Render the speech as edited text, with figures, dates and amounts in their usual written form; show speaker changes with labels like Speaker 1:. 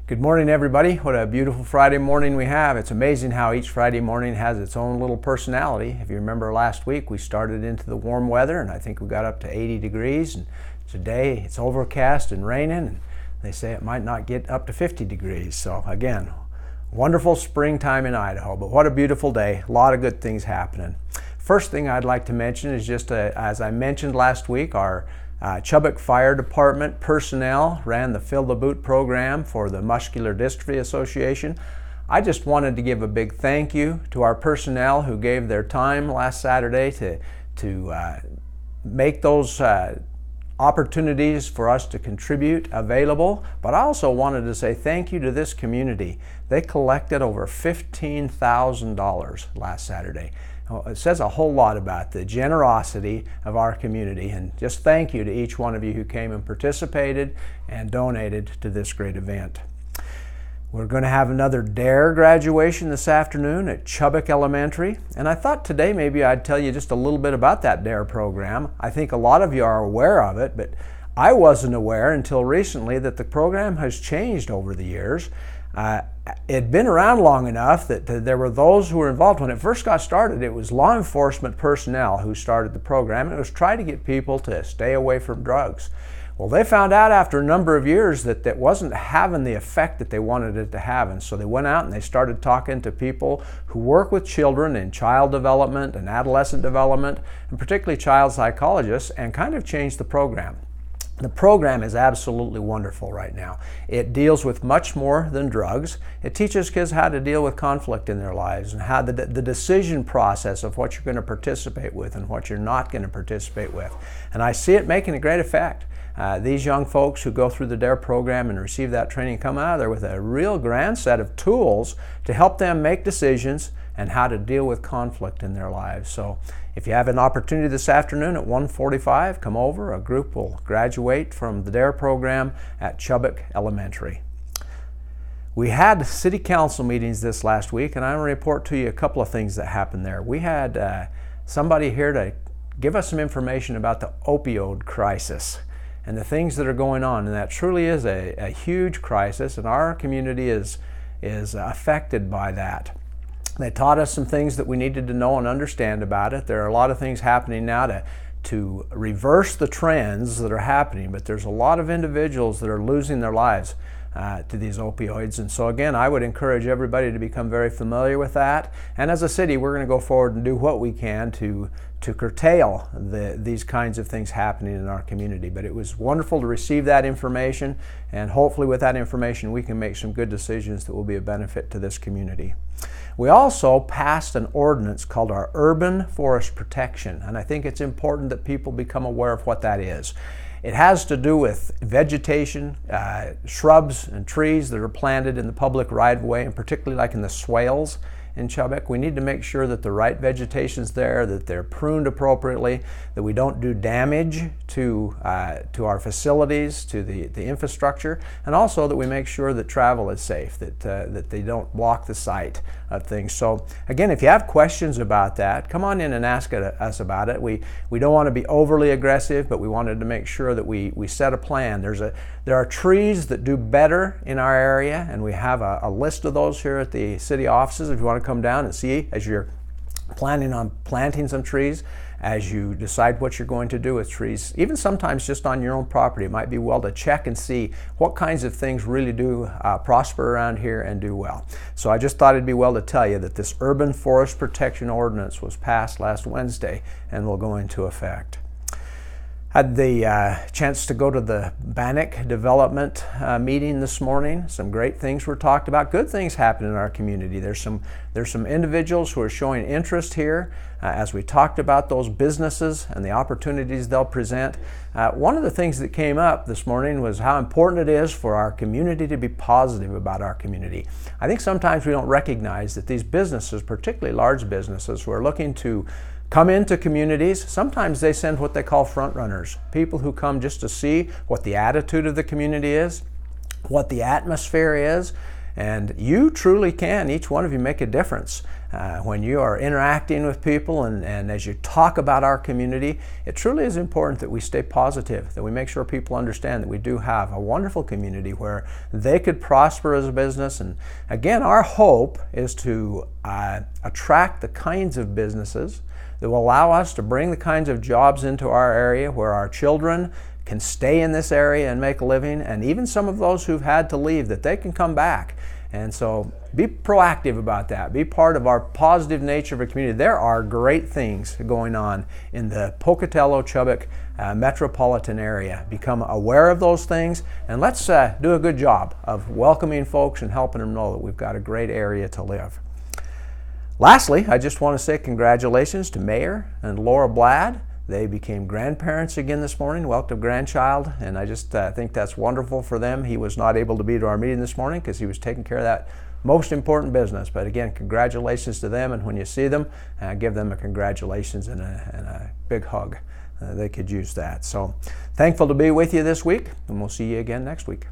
Speaker 1: Good morning, everybody. What a beautiful Friday morning we have. It's amazing how each Friday morning has its own little personality. If you remember last week, we started into the warm weather, and I think we got up to 80 degrees. And today it's overcast and raining, and they say it might not get up to 50 degrees. So again, wonderful springtime in Idaho, but what a beautiful day. A lot of good things happening. First thing I'd like to mention is just as I mentioned last week, our Chubbuck Fire Department personnel ran the Fill the Boot program for the Muscular Dystrophy Association. I just wanted to give a big thank you to our personnel who gave their time last Saturday to make those opportunities for us to contribute available, but I also wanted to say thank you to this community. They collected over $15,000 last Saturday. It says a whole lot about the generosity of our community, and just thank you to each one of you who came and participated and donated to this great event. We're going to have another DARE graduation this afternoon at Chubbuck Elementary, and I thought today maybe I'd tell you just a little bit about that DARE program. I think a lot of you are aware of it, but I wasn't aware until recently that the program has changed over the years. It had been around long enough that there were those who were involved. When it first got started, it was law enforcement personnel who started the program, and it was trying to get people to stay away from drugs. Well, they found out after a number of years that that wasn't having the effect that they wanted it to have, and so they went out and they started talking to people who work with children in child development and adolescent development, and particularly child psychologists, and kind of changed the program. The program is absolutely wonderful right now. It deals with much more than drugs. It teaches kids how to deal with conflict in their lives and how the decision process of what you're going to participate with and what you're not going to participate with. And I see it making a great effect. These young folks who go through the DARE program and receive that training come out of there with a real grand set of tools to help them make decisions and how to deal with conflict in their lives. So if you have an opportunity this afternoon at 1:45, come over. A group will graduate from the DARE program at Chubbuck Elementary. We had city council meetings this last week, and I want to report to you a couple of things that happened there. We had somebody here to give us some information about the opioid crisis and the things that are going on, and that truly is a huge crisis, and our community is affected by that. They taught us some things that we needed to know and understand about it. There are a lot of things happening now to reverse the trends that are happening, but there's a lot of individuals that are losing their lives to these opioids. And so again, I would encourage everybody to become very familiar with that. And as a city, we're going to go forward and do what we can to curtail these kinds of things happening in our community. But it was wonderful to receive that information, and hopefully with that information we can make some good decisions that will be a benefit to this community. We also passed an ordinance called our Urban Forest Protection, and I think it's important that people become aware of what that is. It has to do with vegetation, shrubs and trees that are planted in the public right-of-way, and particularly like in the swales in Chubbuck. We need to make sure that the right vegetation's there, that they're pruned appropriately, that we don't do damage to our facilities, to the infrastructure, and also that we make sure that travel is safe, that they don't block the site of things. So again, if you have questions about that, come on in and ask us about it. We don't want to be overly aggressive, but we wanted to make sure that we set a plan. There are trees that do better in our area, and we have a list of those here at the city offices if you want to come down and see as you're planning on planting some trees, as you decide what you're going to do with trees. Even sometimes just on your own property, it might be well to check and see what kinds of things really do prosper around here and do well. So I just thought it'd be well to tell you that this Urban Forest Protection Ordinance was passed last Wednesday and will go into effect. Had the chance to go to the Bannock Development meeting this morning. Some great things were talked about. Good things happen in our community. There's some individuals who are showing interest here as we talked about those businesses and the opportunities they'll present. One of the things that came up this morning was how important it is for our community to be positive about our community. I think sometimes we don't recognize that these businesses, particularly large businesses who are looking to come into communities, sometimes they send what they call front runners, people who come just to see what the attitude of the community is, what the atmosphere is, And you truly can, each one of you, make a difference. When you are interacting with people and as you talk about our community, it truly is important that we stay positive, that we make sure people understand that we do have a wonderful community where they could prosper as a business. And again, our hope is to attract the kinds of businesses that will allow us to bring the kinds of jobs into our area where our children can stay in this area and make a living, and even some of those who've had to leave, that they can come back. And so be proactive about that. Be part of our positive nature of a community. There are great things going on in the Pocatello-Chubbuck metropolitan area. Become aware of those things, and let's do a good job of welcoming folks and helping them know that we've got a great area to live. Lastly, I just want to say congratulations to Mayor and Laura Blad. They became grandparents again this morning, welcomed a grandchild, and I just think that's wonderful for them. He was not able to be to our meeting this morning because he was taking care of that most important business. But again, congratulations to them, and when you see them, give them a congratulations and a big hug. They could use that. So thankful to be with you this week, and we'll see you again next week.